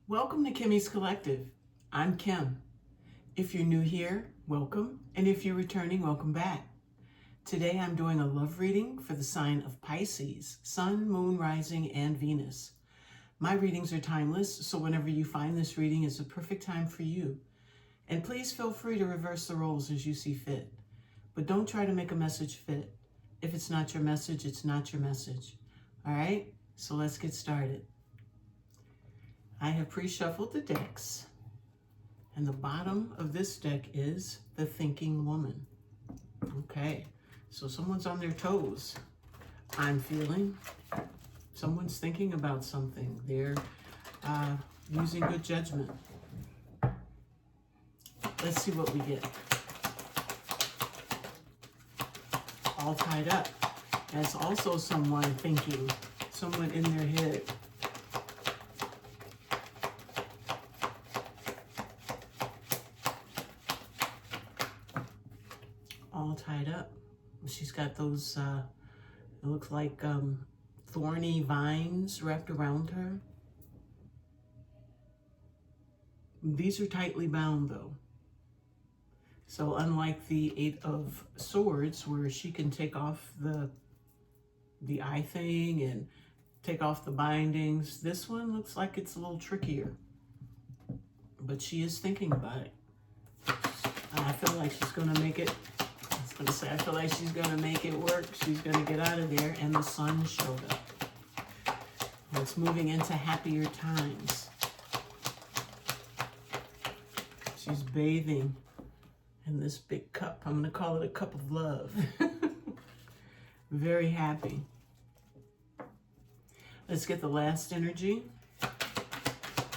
Welcome to Kimmy's Collective. I'm Kim. If you're new here, welcome. And if you're returning, welcome back. Today I'm doing a love reading for the sign of Pisces, Sun, Moon, Rising, and Venus. My readings are timeless, so whenever you find this reading is a perfect time for you. And please feel free to reverse the roles as you see fit. But don't try to make a message fit. If it's not your message, it's not your message. All right? So let's get started. I have pre-shuffled the decks, and the bottom of this deck is the Thinking Woman. Okay, so someone's on their toes. I'm feeling someone's thinking about something. They're using good judgment. Let's see what we get. All tied up. That's also someone thinking, someone in their head. All tied up. She's got those, it looks like thorny vines wrapped around her. These are tightly bound though. So unlike the Eight of Swords, where she can take off the eye thing and take off the bindings, this one looks like it's a little trickier. But she is thinking about it. I feel like she's gonna make it. I feel like she's going to make it work. She's going to get out of there, and the sun showed up. It's moving into happier times. She's bathing in this big cup. I'm going to call it a cup of love. Very happy. Let's get the last energy.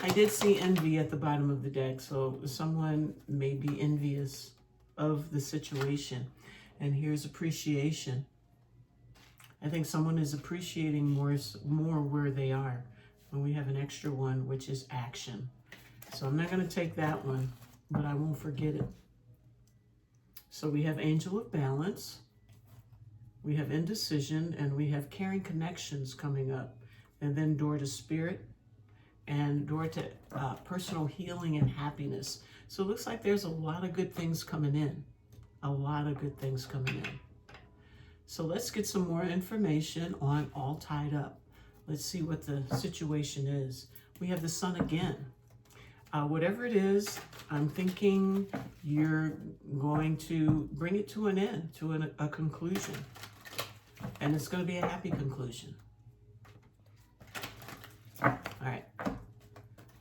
I did see envy at the bottom of the deck, so someone may be envious of the situation. And here's appreciation. I think someone is appreciating more where they are. And we have an extra one, which is action. So I'm not going to take that one, but I won't forget it. So we have Angel of Balance. We have Indecision, and we have Caring Connections coming up. And then Door to Spirit and Door to Personal Healing and Happiness. So it looks like there's a lot of good things coming in. A lot of good things coming in. So let's get some more information on All Tied Up. Let's see what the situation is. We have the Sun again. Whatever it is, I'm thinking you're going to bring it to an end, to a conclusion. And it's going to be a happy conclusion. All right.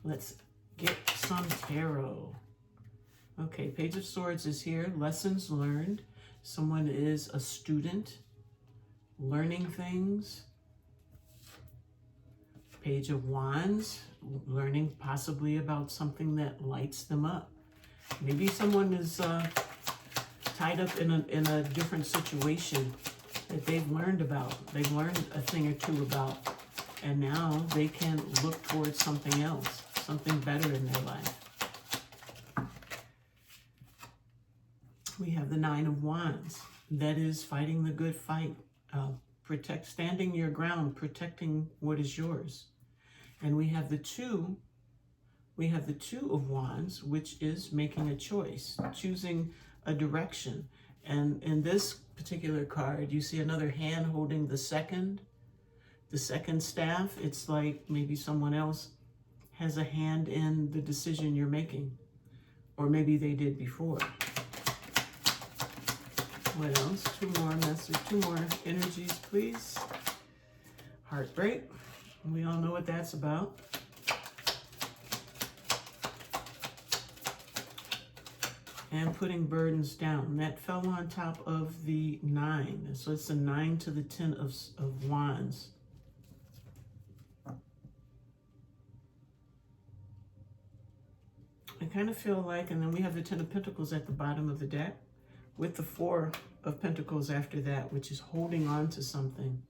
Let's get some tarot. Okay, Page of Swords is here. Lessons learned. Someone is a student, learning things. Page of Wands, learning possibly about something that lights them up. Maybe someone is tied up in a different situation that they've learned about. They've learned a thing or two about, and now they can look towards something else, something better in their life. We have the Nine of Wands. That is fighting the good fight. Standing your ground, protecting what is yours. And we have the Two of Wands, which is making a choice, choosing a direction. And in this particular card, you see another hand holding the second staff. It's like maybe someone else has a hand in the decision you're making, or maybe they did before. What else? Two more energies, please. Heartbreak. We all know what that's about. And putting burdens down. That fell on top of the 9. So it's a 9 to the 10 of Wands. I kind of feel like, and then we have the 10 of Pentacles at the bottom of the deck, with the 4 of Pentacles after that, which is holding on to something.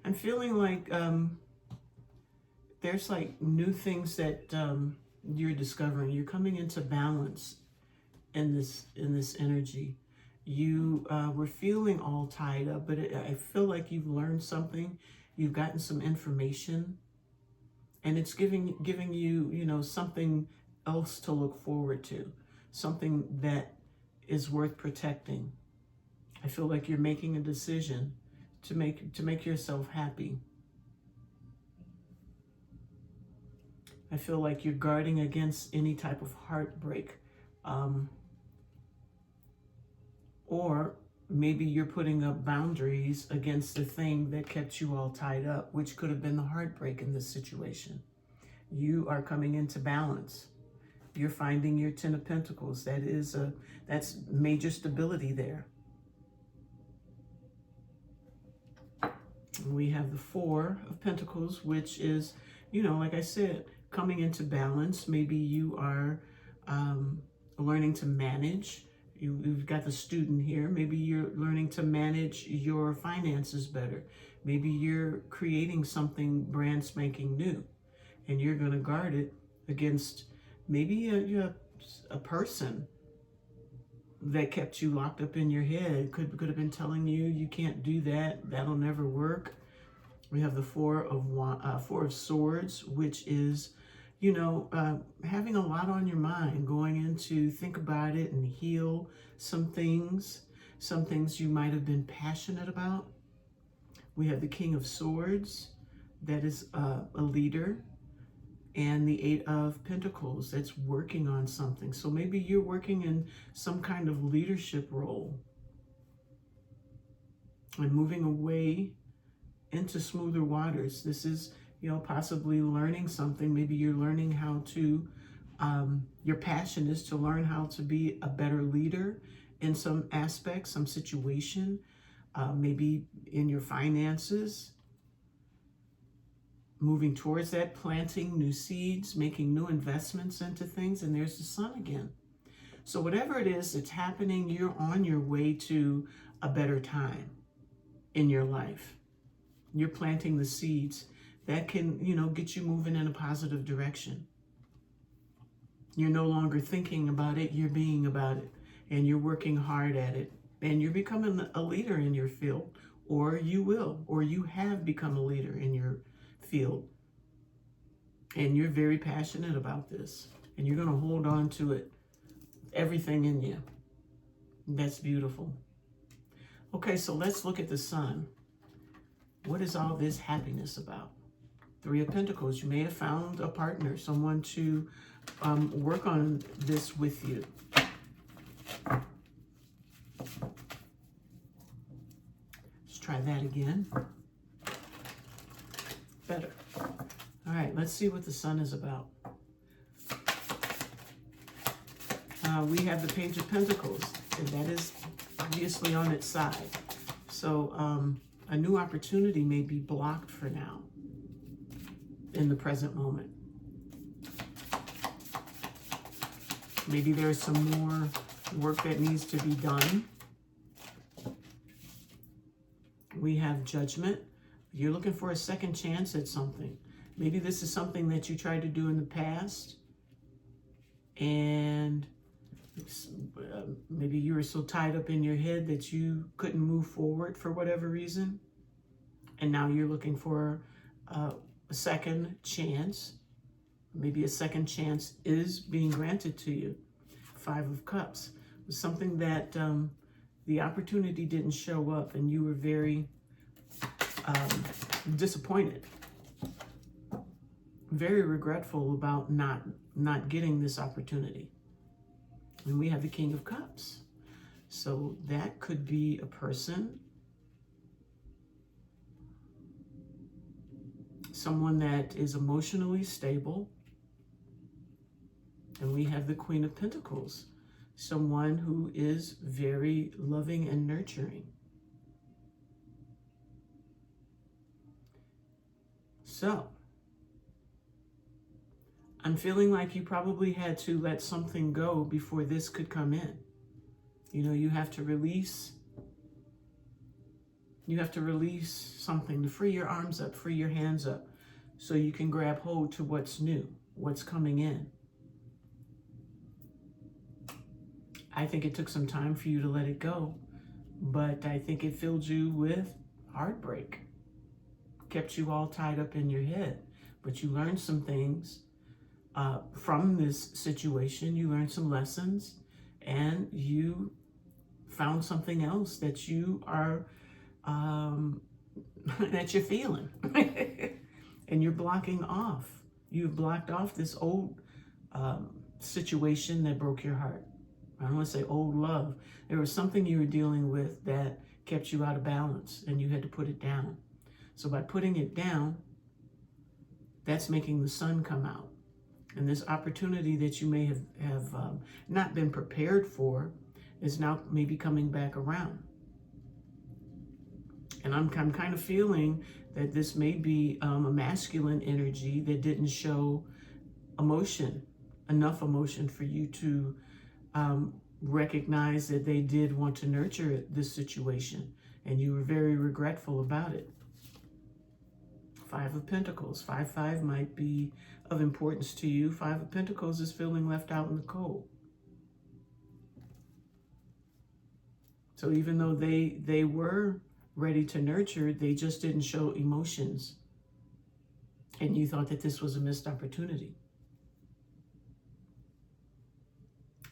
I'm feeling like there's like new things that you're discovering. You're coming into balance in this energy. You were feeling all tied up, but I feel like you've learned something. You've gotten some information, and it's giving you, you know, something else to look forward to, something that is worth protecting. I feel like you're making a decision to make yourself happy. I feel like you're guarding against any type of heartbreak. Or maybe you're putting up boundaries against the thing that kept you all tied up, which could have been the heartbreak in this situation. You are coming into balance. You're finding your 10 of Pentacles. That's major stability there. We have the 4 of Pentacles, which is, you know, like I said, coming into balance. Maybe you are learning to manage. You've got the student here. Maybe you're learning to manage your finances better. Maybe you're creating something brand spanking new, and you're going to guard it against maybe a person that kept you locked up in your head. Could have been telling you, you can't do that. That'll never work. We have the 4 of Swords, which is, you know, having a lot on your mind, going in to think about it and heal some things you might have been passionate about. We have the King of Swords, that is a leader, and the 8 of Pentacles, that's working on something. So maybe you're working in some kind of leadership role and moving away into smoother waters. This is, you know, possibly learning something. Maybe you're learning how to, your passion is to learn how to be a better leader in some aspect, some situation, maybe in your finances, moving towards that, planting new seeds, making new investments into things. And there's the Sun again. So whatever it is that's happening, you're on your way to a better time in your life. You're planting the seeds that can, you know, get you moving in a positive direction. You're no longer thinking about it, you're being about it, and you're working hard at it, and you're becoming a leader in your field, or you will, or you have become a leader in your field, and you're very passionate about this, and you're going to hold on to it, everything in you. That's beautiful. Okay, so let's look at the Sun. What is all this happiness about? 3 of Pentacles. You may have found a partner, someone to work on this with you. Let's try that again. Better. All right, let's see what the Sun is about. We have the Page of Pentacles, and that is obviously on its side. So a new opportunity may be blocked for now in the present moment. Maybe there's some more work that needs to be done. We have Judgment. You're looking for a second chance at something. Maybe this is something that you tried to do in the past, and maybe you were so tied up in your head that you couldn't move forward for whatever reason. And now you're looking for a second chance. Maybe a second chance is being granted to you. 5 of Cups. Something that the opportunity didn't show up, and you were very disappointed. Very regretful about not getting this opportunity. And we have the King of Cups. So that could be a person, someone that is emotionally stable. And we have the Queen of Pentacles, someone who is very loving and nurturing. So I'm feeling like you probably had to let something go before this could come in. You know, you have to release something to free your arms up, free your hands up, so you can grab hold to what's new, what's coming in. I think it took some time for you to let it go, but I think it filled you with heartbreak, kept you all tied up in your head. But you learned some things from this situation. You learned some lessons, and you found something else that you are that you're feeling. And you're blocking off. You've blocked off this old situation that broke your heart. I don't want to say old love. There was something you were dealing with that kept you out of balance, and you had to put it down. So by putting it down, that's making the sun come out. And this opportunity that you may have not been prepared for is now maybe coming back around. And I'm kind of feeling that this may be a masculine energy that didn't show emotion, enough emotion for you to recognize that they did want to nurture this situation, and you were very regretful about it. 5 of Pentacles. 5-5 might be of importance to you. 5 of Pentacles is feeling left out in the cold. So even though they were ready to nurture, they just didn't show emotions. And you thought that this was a missed opportunity.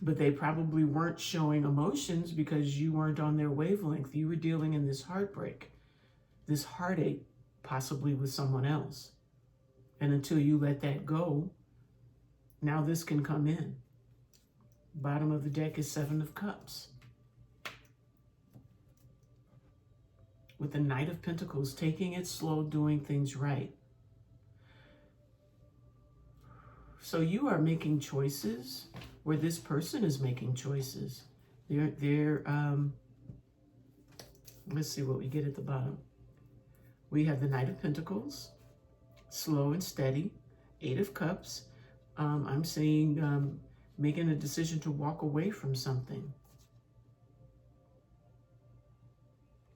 But they probably weren't showing emotions because you weren't on their wavelength. You were dealing in this heartbreak, this heartache, possibly with someone else. And until you let that go, now this can come in. Bottom of the deck is 7 of Cups. With the Knight of Pentacles, taking it slow, doing things right. So you are making choices, where this person is making choices. Let's see what we get at the bottom. We have the Knight of Pentacles, slow and steady. 8 of Cups. I'm seeing making a decision to walk away from something.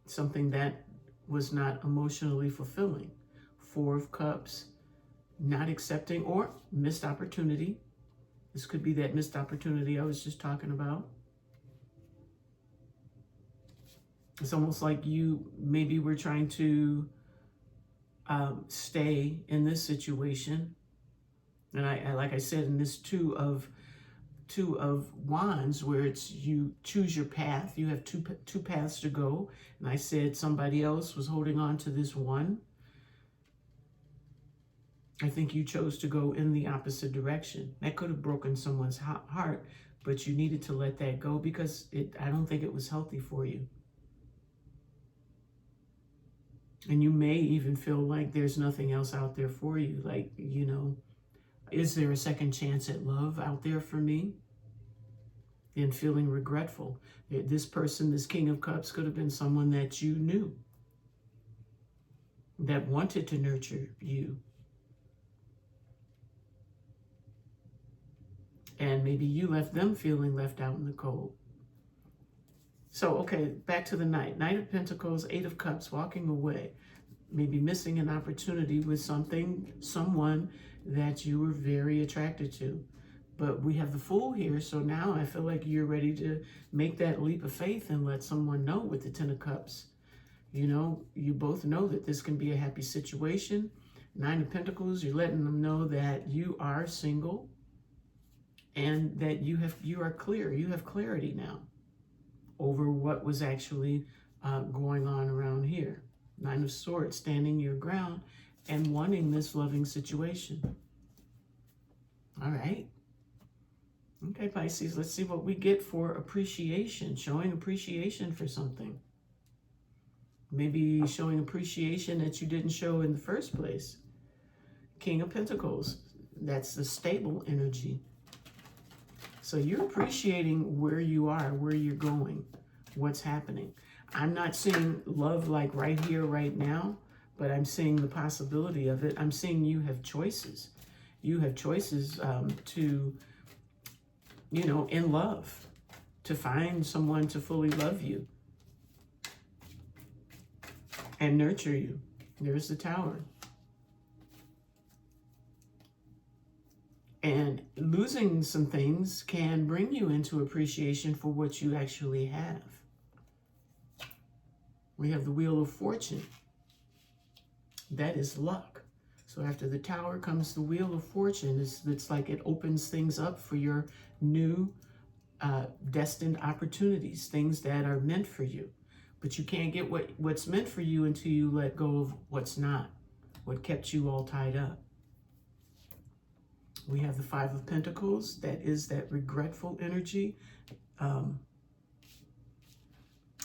Something that was not emotionally fulfilling. 4 of Cups, not accepting or missed opportunity. This could be that missed opportunity I was just talking about. It's almost like you maybe were trying to stay in this situation. And I like I said, in this two of Wands, where it's you choose your path. You have two paths to go. And I said somebody else was holding on to this one. I think you chose to go in the opposite direction. That could have broken someone's heart, but you needed to let that go because I don't think it was healthy for you. And you may even feel like there's nothing else out there for you. Like, you know, is there a second chance at love out there for me? And feeling regretful. This person, this King of Cups, could have been someone that you knew, that wanted to nurture you. And maybe you left them feeling left out in the cold. So, okay, back to the Knight. Knight of Pentacles, 8 of Cups, walking away. Maybe missing an opportunity with someone that you were very attracted to. But we have the Fool here, so now I feel like you're ready to make that leap of faith and let someone know with the 10 of Cups. You know, you both know that this can be a happy situation. 9 of Pentacles, you're letting them know that you are single and that you are clear. You have clarity now over what was actually going on around here. 9 of Swords, standing your ground and wanting this loving situation. All right. Okay, Pisces, let's see what we get for appreciation. Showing appreciation for something. Maybe showing appreciation that you didn't show in the first place. King of Pentacles, that's the stable energy. So you're appreciating where you are, where you're going, what's happening. I'm not seeing love like right here, right now, but I'm seeing the possibility of it. I'm seeing you have choices. You have choices to, you know, in love, to find someone to fully love you and nurture you. There's the Tower. And losing some things can bring you into appreciation for what you actually have. We have the Wheel of Fortune. That is luck. So after the Tower comes the Wheel of Fortune. It's like it opens things up for your new destined opportunities, things that are meant for you. But you can't get what's meant for you until you let go of what's not, what kept you all tied up. We have the Five of Pentacles. That is that regretful energy.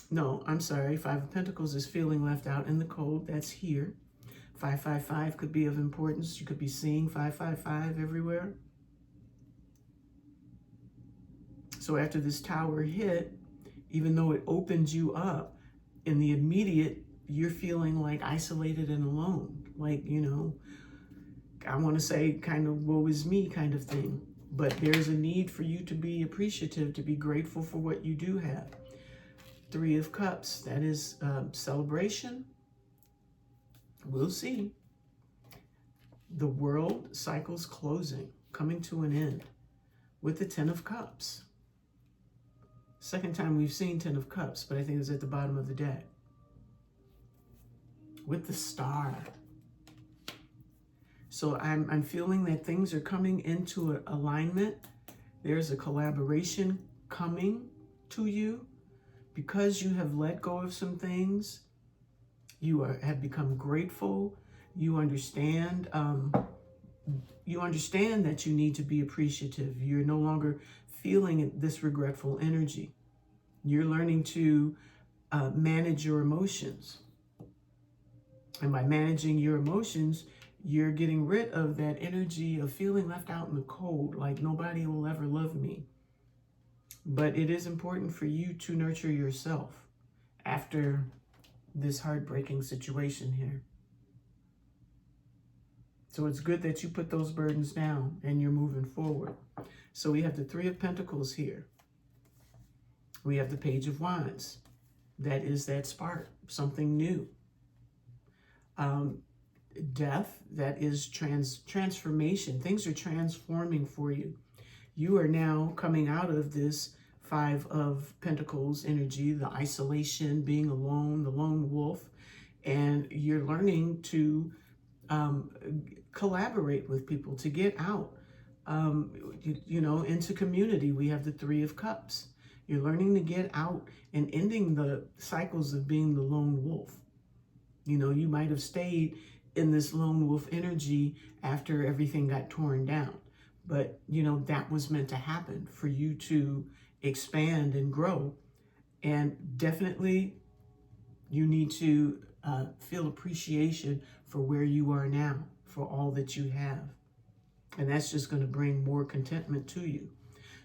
No, I'm sorry. Five of Pentacles is feeling left out in the cold. That's here. 555 could be of importance. You could be seeing 555 everywhere. So after this Tower hit, even though it opens you up, in the immediate, you're feeling like isolated and alone. Like, you know, I want to say kind of woe is me kind of thing. But there's a need for you to be appreciative, to be grateful for what you do have. Three of Cups, that is celebration. We'll see. The world cycle's closing, coming to an end with the Ten of Cups. Second time we've seen Ten of Cups, but I think it's at the bottom of the deck. With the Star. So I'm feeling that things are coming into alignment. There's a collaboration coming to you because you have let go of some things. You have become grateful. You understand that you need to be appreciative. You're no longer feeling this regretful energy. You're learning to manage your emotions. And by managing your emotions, you're getting rid of that energy of feeling left out in the cold, like nobody will ever love me. But it is important for you to nurture yourself after this heartbreaking situation here. So it's good that you put those burdens down and you're moving forward. So we have the Three of Pentacles here. We have the Page of Wands. That is that spark, something new. Death, that is transformation. Things are transforming for you. You are now coming out of this Five of Pentacles energy, the isolation, being alone, the lone wolf, and you're learning to collaborate with people, to get out, you know, into community. We have the Three of Cups. You're learning to get out and ending the cycles of being the lone wolf. You know, you might have stayed in this lone wolf energy after everything got torn down. But, you know, that was meant to happen for you to expand and grow. And definitely you need to feel appreciation for where you are now, for all that you have. And that's just going to bring more contentment to you.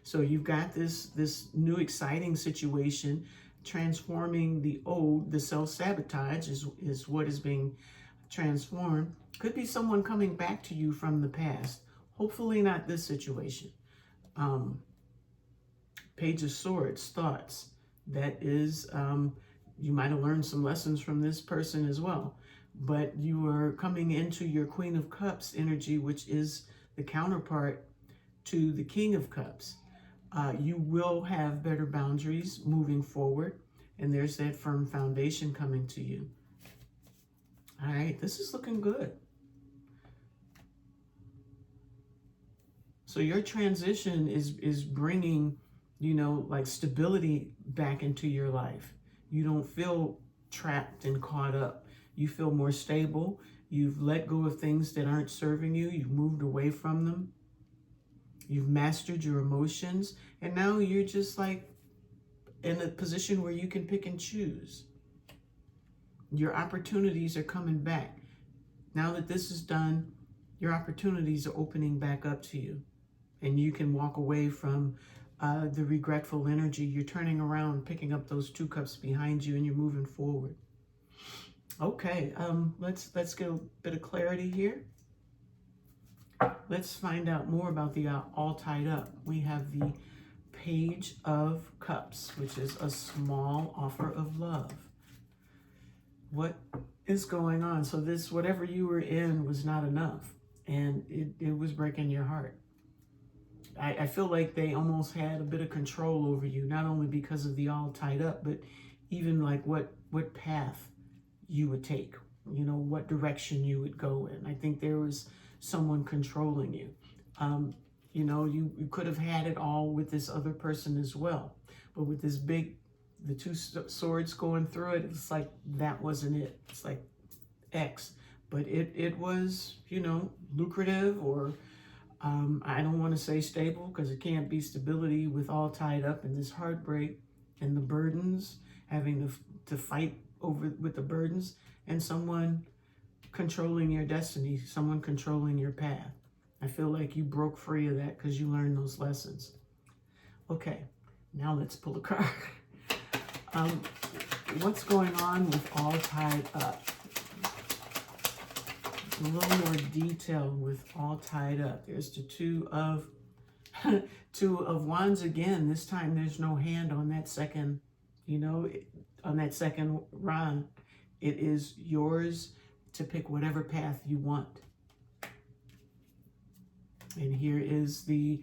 So you've got this new exciting situation, transforming the old. The self-sabotage is what is being transformed. Could be someone coming back to you from the past. Hopefully not this situation. Page of Swords, thoughts. That is, you might have learned some lessons from this person as well. But you are coming into your Queen of Cups energy, which is the counterpart to the King of Cups. You will have better boundaries moving forward. And there's that firm foundation coming to you. All right, this is looking good. So your transition is bringing, you know, like stability back into your life. You don't feel trapped and caught up. You feel more stable. You've let go of things that aren't serving you. You've moved away from them. You've mastered your emotions. And now you're just like in a position where you can pick and choose. Your opportunities are coming back. Now that this is done, your opportunities are opening back up to you. And you can walk away from the regretful energy. You're turning around, picking up those two cups behind you, and you're moving forward. Okay, let's get a bit of clarity here. Let's find out more about the all tied up. We have the Page of Cups, which is a small offer of love. What is going on? So this, whatever you were in was not enough, and it was breaking your heart. I feel like they almost had a bit of control over you, not only because of the all tied up, but even like what path you would take, you know, what direction you would go in. I think there was someone controlling you. You know, you could have had it all with this other person as well, but with this big, the two swords going through it, it's like that wasn't it. It's like X, but it was, you know, lucrative, or I don't want to say stable, because it can't be stability with all tied up in this heartbreak and the burdens, having to fight over with the burdens, and someone controlling your destiny, someone controlling your path. I feel like you broke free of that because you learned those lessons. Okay, now let's pull a card. What's going on with all tied up? A little more detail with all tied up. There's the two of wands again. This time there's no hand on that second, you know, on that second round. It is yours to pick whatever path you want. And here is the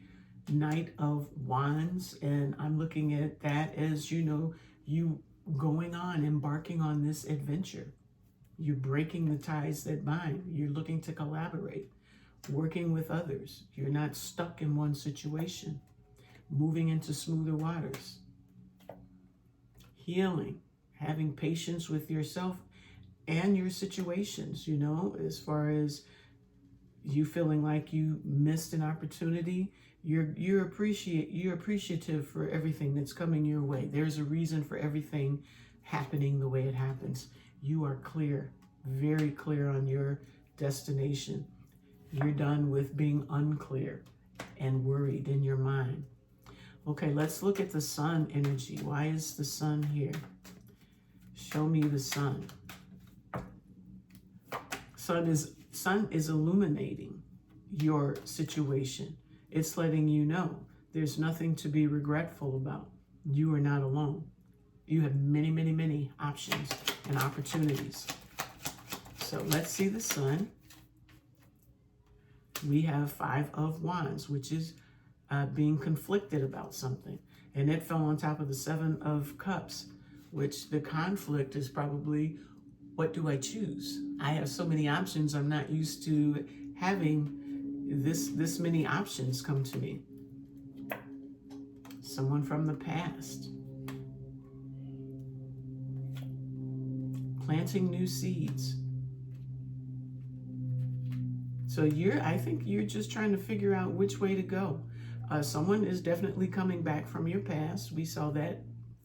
Knight of Wands, and I'm looking at that as, you know, you going on, embarking on this adventure. You're breaking the ties that bind. You're looking to collaborate, working with others. You're not stuck in one situation, moving into smoother waters. Healing, having patience with yourself and your situations, you know, as far as you feeling like you missed an opportunity. You're appreciative for everything that's coming your way. There's a reason for everything happening the way it happens. You are clear, very clear on your destination. You're done with being unclear and worried in your mind. Okay, let's look at the sun energy. Why is the sun here? Show me the sun. Sun is illuminating your situation. It's letting you know there's nothing to be regretful about. You are not alone. You have many, many, many options and opportunities. So let's see the sun. We have 5 of Wands, which is being conflicted about something. And it fell on top of the 7 of Cups, which the conflict is probably, what do I choose? I have so many options. I'm not used to having this many options come to me. Someone from the past. Planting new seeds. So I think you're just trying to figure out which way to go. Someone is definitely coming back from your past. We saw that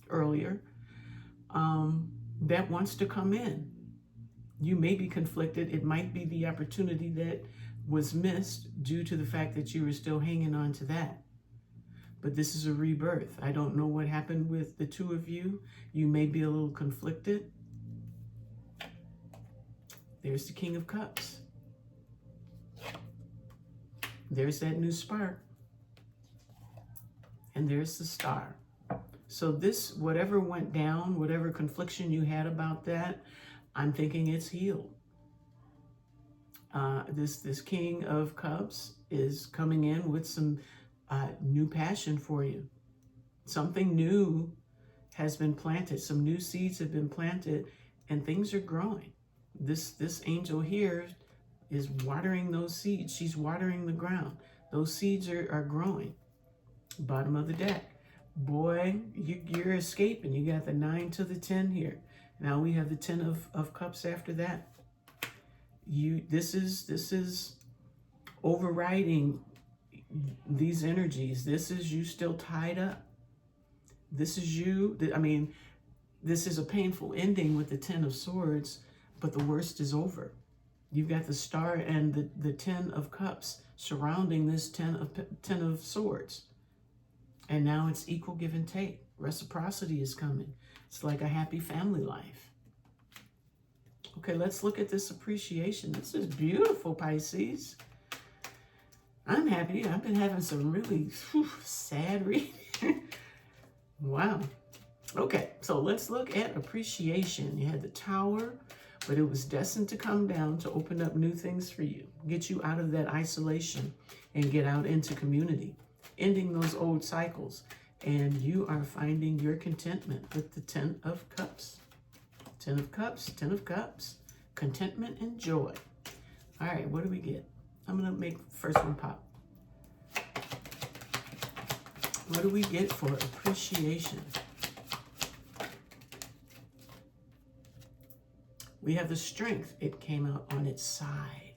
earlier. That wants to come in. You may be conflicted. It might be the opportunity that was missed due to the fact that you were still hanging on to that. But this is a rebirth. I don't know what happened with the two of you. You may be a little conflicted. There's the King of Cups. There's that new spark. And there's the Star. So this, whatever went down, whatever confliction you had about that, I'm thinking it's healed. This King of Cups is coming in with some new passion for you. Something new has been planted. Some new seeds have been planted, and things are growing. This angel here is watering those seeds. She's watering the ground. Those seeds are growing. Bottom of the deck. Boy, you're escaping. You got the 9 to the 10 here. Now we have the 10 of Cups after that. This is overriding these energies. This is you still tied up. This is you. I mean, this is a painful ending with the 10 of Swords, but the worst is over. You've got the Star and the 10 of Cups surrounding this 10 of Swords. And now it's equal give and take. Reciprocity is coming. It's like a happy family life. Okay, let's look at this appreciation. This is beautiful, Pisces. I'm happy. I've been having some really sad reading. Wow. Okay, so let's look at appreciation. You had the Tower, but it was destined to come down to open up new things for you, get you out of that isolation and get out into community, ending those old cycles. And you are finding your contentment with the 10 of Cups. 10 of Cups, 10 of Cups, contentment and joy. All right, what do we get? I'm going to make the first one pop. What do we get for appreciation? We have the Strength. It came out on its side.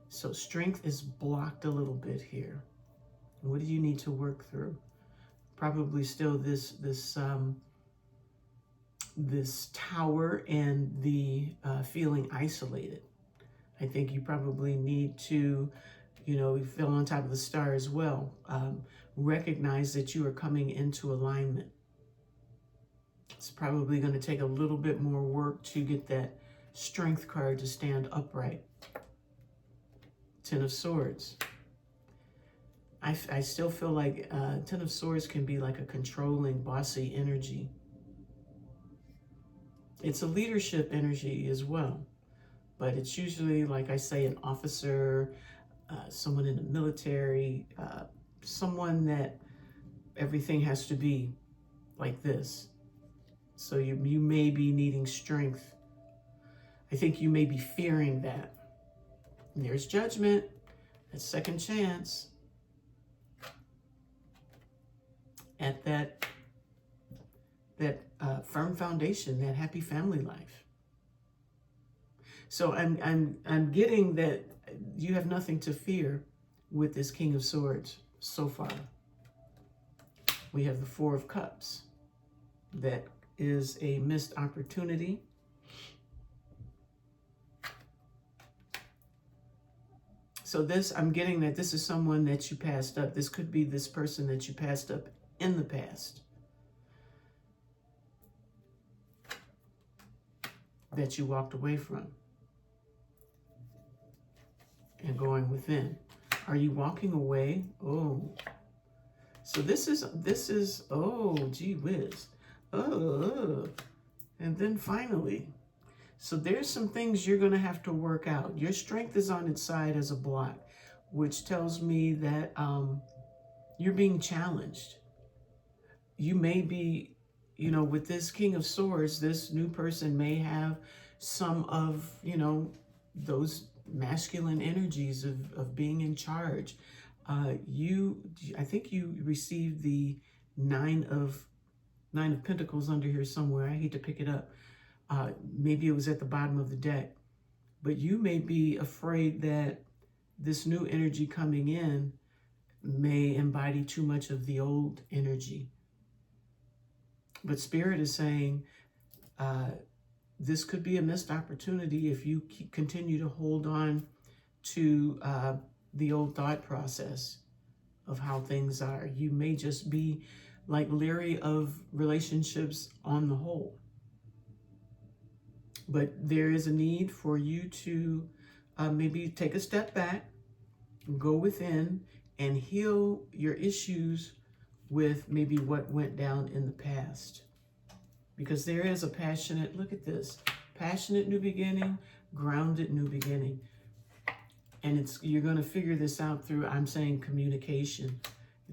So Strength is blocked a little bit here. What do you need to work through? Probably still this tower and the feeling isolated. I think you probably need to, you feel on top of the star as well. Recognize that you are coming into alignment. It's probably going to take a little bit more work to get that Strength card to stand upright. 10 of Swords. I still feel like 10 of Swords can be like a controlling, bossy energy. It's a leadership energy as well. But it's usually, like I say, an officer, someone in the military, someone that everything has to be like this. So you may be needing strength. I think you may be fearing that. And there's Judgment, that second chance at that firm foundation, that happy family life. So I'm getting that you have nothing to fear with this King of Swords so far. We have the Four of Cups. That is a missed opportunity. So this, I'm getting that this is someone that you passed up. This could be this person that you passed up in the past, that you walked away from and going within. Are you walking away? Oh, so this is, oh, gee whiz. Oh, and then finally, so there's some things you're going to have to work out. Your Strength is on its side as a block, which tells me that you're being challenged. You may be, with this King of Swords, this new person may have some of, those masculine energies of being in charge. I think you received the Nine of Pentacles under here somewhere. I hate to pick it up. Maybe it was at the bottom of the deck. But you may be afraid that this new energy coming in may embody too much of the old energy. But Spirit is saying this could be a missed opportunity if you continue to hold on to the old thought process of how things are. You may just be like leery of relationships on the whole. But there is a need for you to maybe take a step back, go within, and heal your issues with maybe what went down in the past. Because there is a passionate, look at this, passionate new beginning, grounded new beginning. And you're going to figure this out through, I'm saying, communication,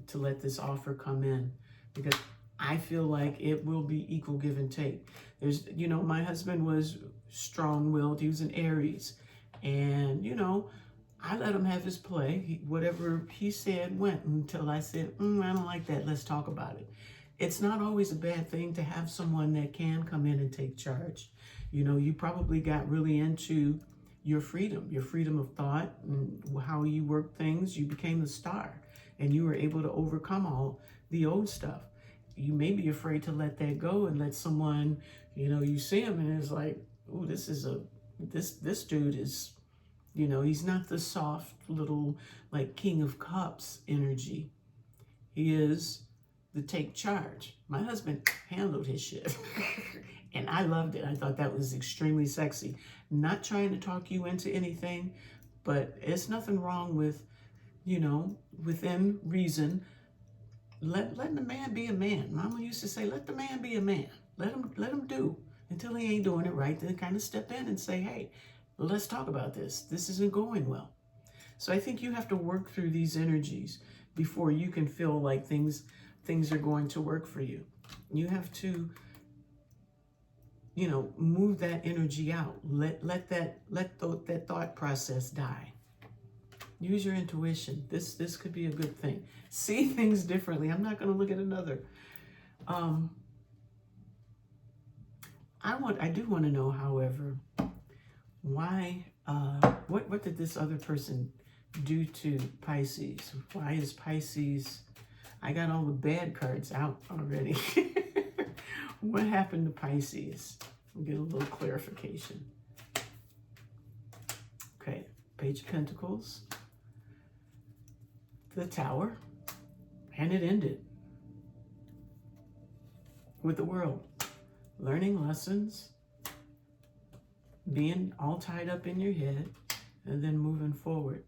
to let this offer come in. Because I feel like it will be equal give and take. There's, my husband was strong-willed. He was an Aries. And, I let him have his play. Whatever he said went until I said, I don't like that. Let's talk about it. It's not always a bad thing to have someone that can come in and take charge. You probably got really into your freedom of thought and how you work things. You became the star and you were able to overcome all the old stuff. You may be afraid to let that go and let someone, you see him and it's like, oh, this dude is, he's not the soft little like King of Cups energy. He is the take charge. My husband handled his shit and I loved it. I thought that was extremely sexy. Not trying to talk you into anything, but it's nothing wrong with, within reason, letting the man be a man. Mama used to say, let the man be a man. Let him do until he ain't doing it right. Then kind of step in and say, hey, let's talk about this. This isn't going well. So I think you have to work through these energies before you can feel like things are going to work for you. You have to, move that energy out. Let that thought process die. Use your intuition. This could be a good thing. See things differently. I'm not going to look at another. I do want to know, however, why, what did this other person do to Pisces? Why is Pisces, I got all the bad cards out already. What happened to Pisces? We'll get a little clarification. Okay, Page of Pentacles, the Tower, and it ended with the World. Learning lessons, being all tied up in your head, and then moving forward.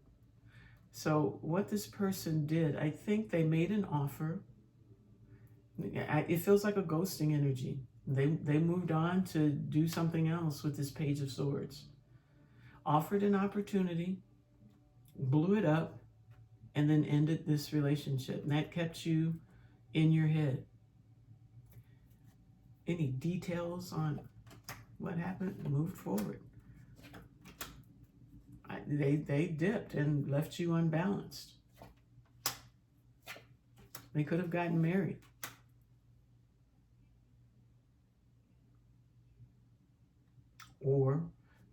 So what this person did, I think they made an offer. It feels like a ghosting energy. They moved on to do something else with this Page of Swords. Offered an opportunity, blew it up, and then ended this relationship. And that kept you in your head. Any details on what happened? Moved forward. They dipped and left you unbalanced. They could have gotten married. Or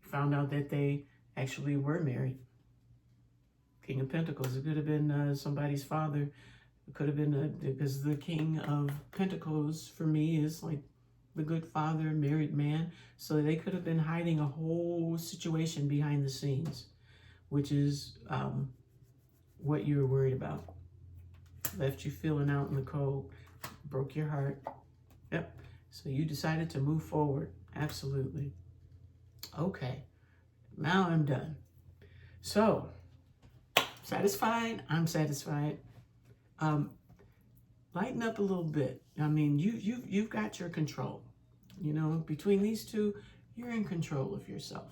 found out that they actually were married. King of Pentacles. It could have been somebody's father. It could have been, because the King of Pentacles for me is like the good father, married man. So they could have been hiding a whole situation behind the scenes, which is what you're worried about. Left you feeling out in the cold, broke your heart. Yep. So you decided to move forward. Absolutely. Okay. Now I'm done. So, satisfied? I'm satisfied. Lighten up a little bit. I mean, you've got your control. Between these two, you're in control of yourself.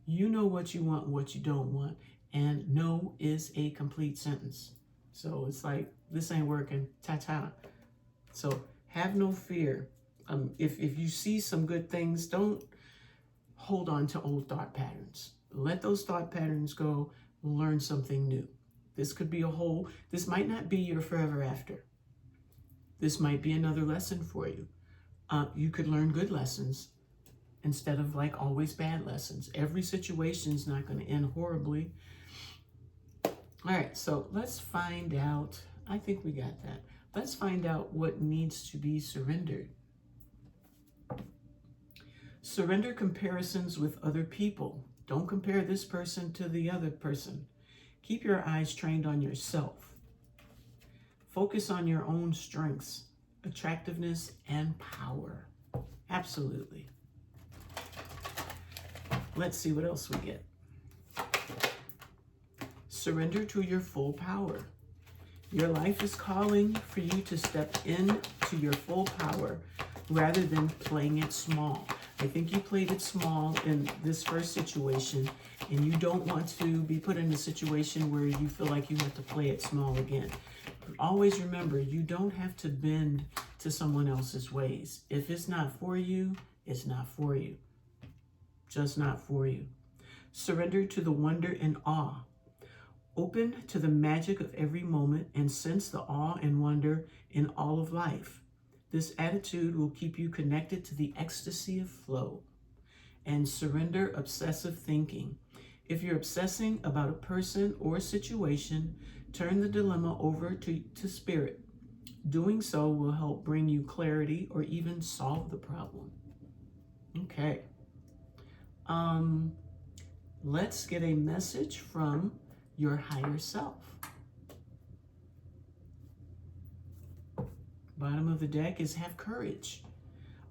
You know what you want, what you don't want, and no is a complete sentence. So it's like, this ain't working, ta-ta. So have no fear. If you see some good things, don't hold on to old thought patterns. Let those thought patterns go, learn something new. This could be this might not be your forever after. This might be another lesson for you. You could learn good lessons instead of like always bad lessons. Every situation is not going to end horribly. All right, so let's find out. I think we got that. Let's find out what needs to be surrendered. Surrender comparisons with other people. Don't compare this person to the other person. Keep your eyes trained on yourself. Focus on your own strengths, attractiveness, and power. Absolutely. Let's see what else we get. Surrender to your full power. Your life is calling for you to step into your full power rather than playing it small. I think you played it small in this first situation, and you don't want to be put in a situation where you feel like you have to play it small again. But always remember, you don't have to bend to someone else's ways. If it's not for you, it's not for you. Just not for you. Surrender to the wonder and awe. Open to the magic of every moment and sense the awe and wonder in all of life. This attitude will keep you connected to the ecstasy of flow. And surrender obsessive thinking. If you're obsessing about a person or a situation, turn the dilemma over to spirit. Doing so will help bring you clarity or even solve the problem. Okay. Let's get a message from your higher self. Bottom of the deck is have courage.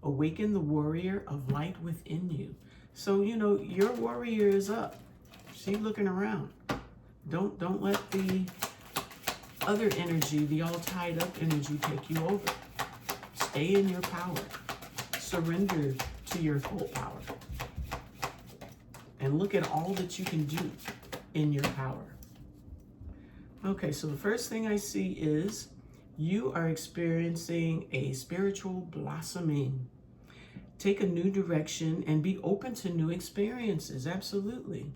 Awaken the warrior of light within you. So, your warrior is up. She's looking around. Don't let the other energy, the all tied up energy, take you over. Stay in your power. Surrender to your full power. And look at all that you can do in your power. Okay, so the first thing I see is you are experiencing a spiritual blossoming. Take a new direction and be open to new experiences. Absolutely.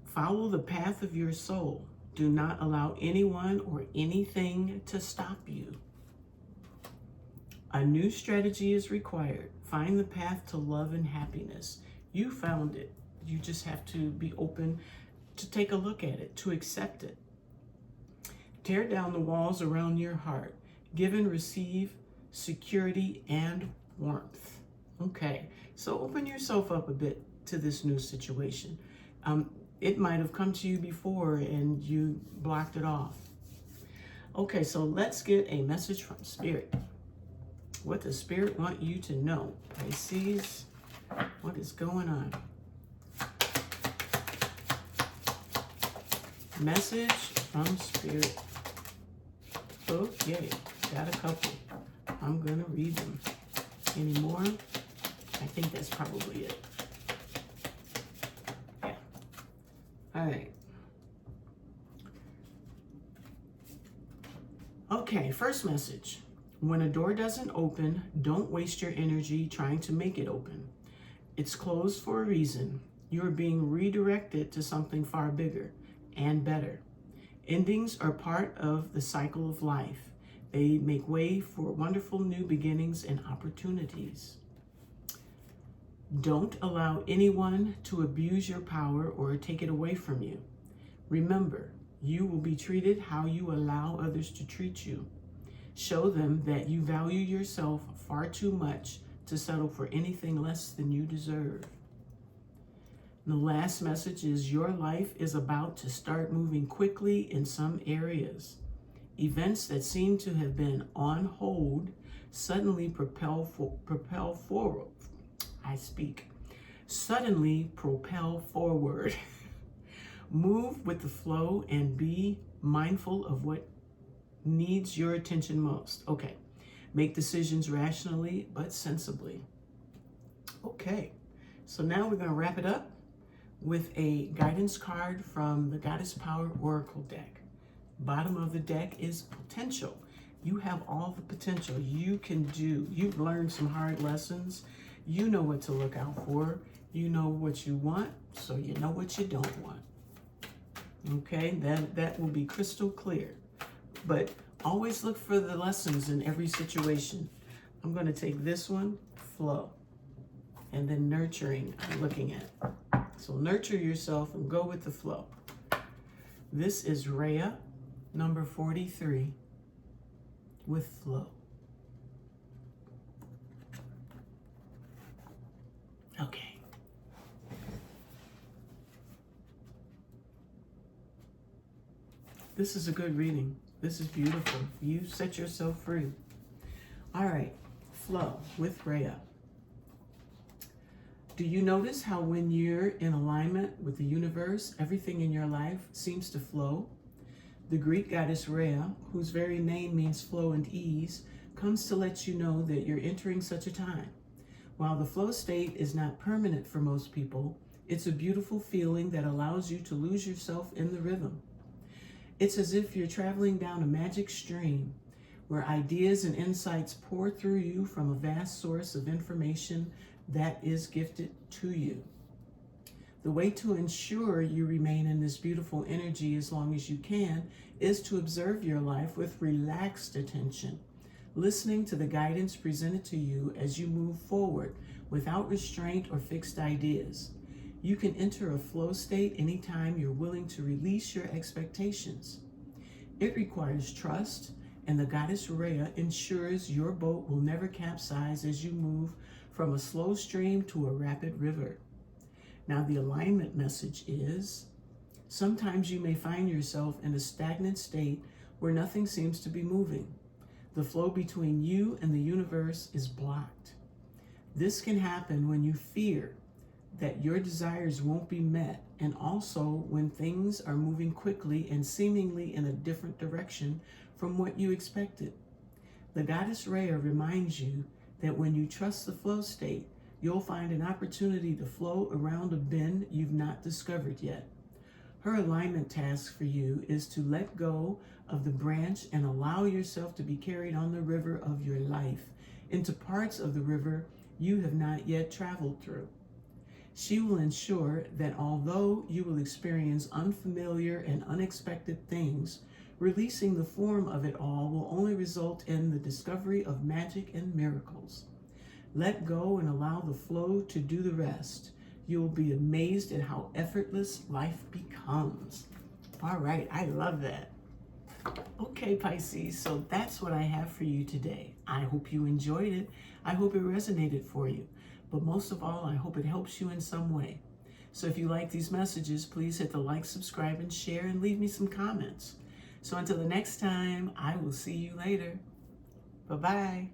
Follow the path of your soul. Do not allow anyone or anything to stop you. A new strategy is required. Find the path to love and happiness. You found it. You just have to be open to take a look at it, to accept it. Tear down the walls around your heart. Give and receive security and warmth. Okay, so open yourself up a bit to this new situation. It might have come to you before and you blocked it off. Okay, so let's get a message from Spirit. What does Spirit want you to know? Pisces, what is going on? Message from Spirit. Okay, got a couple. I'm gonna read them. Any more? I think that's probably it. Yeah. All right. Okay, first message. When a door doesn't open, don't waste your energy trying to make it open. It's closed for a reason. You're being redirected to something far bigger and better. Endings are part of the cycle of life. They make way for wonderful new beginnings and opportunities. Don't allow anyone to abuse your power or take it away from you. Remember, you will be treated how you allow others to treat you. Show them that you value yourself far too much to settle for anything less than you deserve. The last message is your life is about to start moving quickly in some areas. Events that seem to have been on hold suddenly propel forward. Suddenly propel forward. Move with the flow and be mindful of what needs your attention most. Okay. Make decisions rationally but sensibly. Okay. So now we're going to wrap it up with a guidance card from the Goddess Power Oracle deck. Bottom of the deck is potential. You have all the potential you can do. You've learned some hard lessons. You know what to look out for. You know what you want, so you know what you don't want. Okay, that will be crystal clear. But always look for the lessons in every situation. I'm going to take this one, flow, and then nurturing I'm looking at. So nurture yourself and go with the flow. This is Rhea, number 43, with flow. Okay. This is a good reading. This is beautiful. You set yourself free. All right, flow with Rhea. Do you notice how when you're in alignment with the universe, everything in your life seems to flow? The Greek goddess Rhea, whose very name means flow and ease, comes to let you know that you're entering such a time. While the flow state is not permanent for most people, it's a beautiful feeling that allows you to lose yourself in the rhythm. It's as if you're traveling down a magic stream where ideas and insights pour through you from a vast source of information that is gifted to you. The way to ensure you remain in this beautiful energy as long as you can is to observe your life with relaxed attention, listening to the guidance presented to you as you move forward without restraint or fixed ideas. You can enter a flow state anytime you're willing to release your expectations. It requires trust, and the goddess Rhea ensures your boat will never capsize as you move from a slow stream to a rapid river. Now, the alignment message is, sometimes you may find yourself in a stagnant state where nothing seems to be moving. The flow between you and the universe is blocked. This can happen when you fear that your desires won't be met, and also when things are moving quickly and seemingly in a different direction from what you expected. The goddess Rhea reminds you that when you trust the flow state, you'll find an opportunity to flow around a bend you've not discovered yet. Her alignment task for you is to let go of the branch and allow yourself to be carried on the river of your life into parts of the river you have not yet traveled through. She will ensure that although you will experience unfamiliar and unexpected things, releasing the form of it all will only result in the discovery of magic and miracles. Let go and allow the flow to do the rest. You will be amazed at how effortless life becomes. All right, I love that. Okay, Pisces, so that's what I have for you today. I hope you enjoyed it. I hope it resonated for you. But most of all, I hope it helps you in some way. So if you like these messages, please hit the like, subscribe, and share, and leave me some comments. So until the next time, I will see you later. Bye-bye.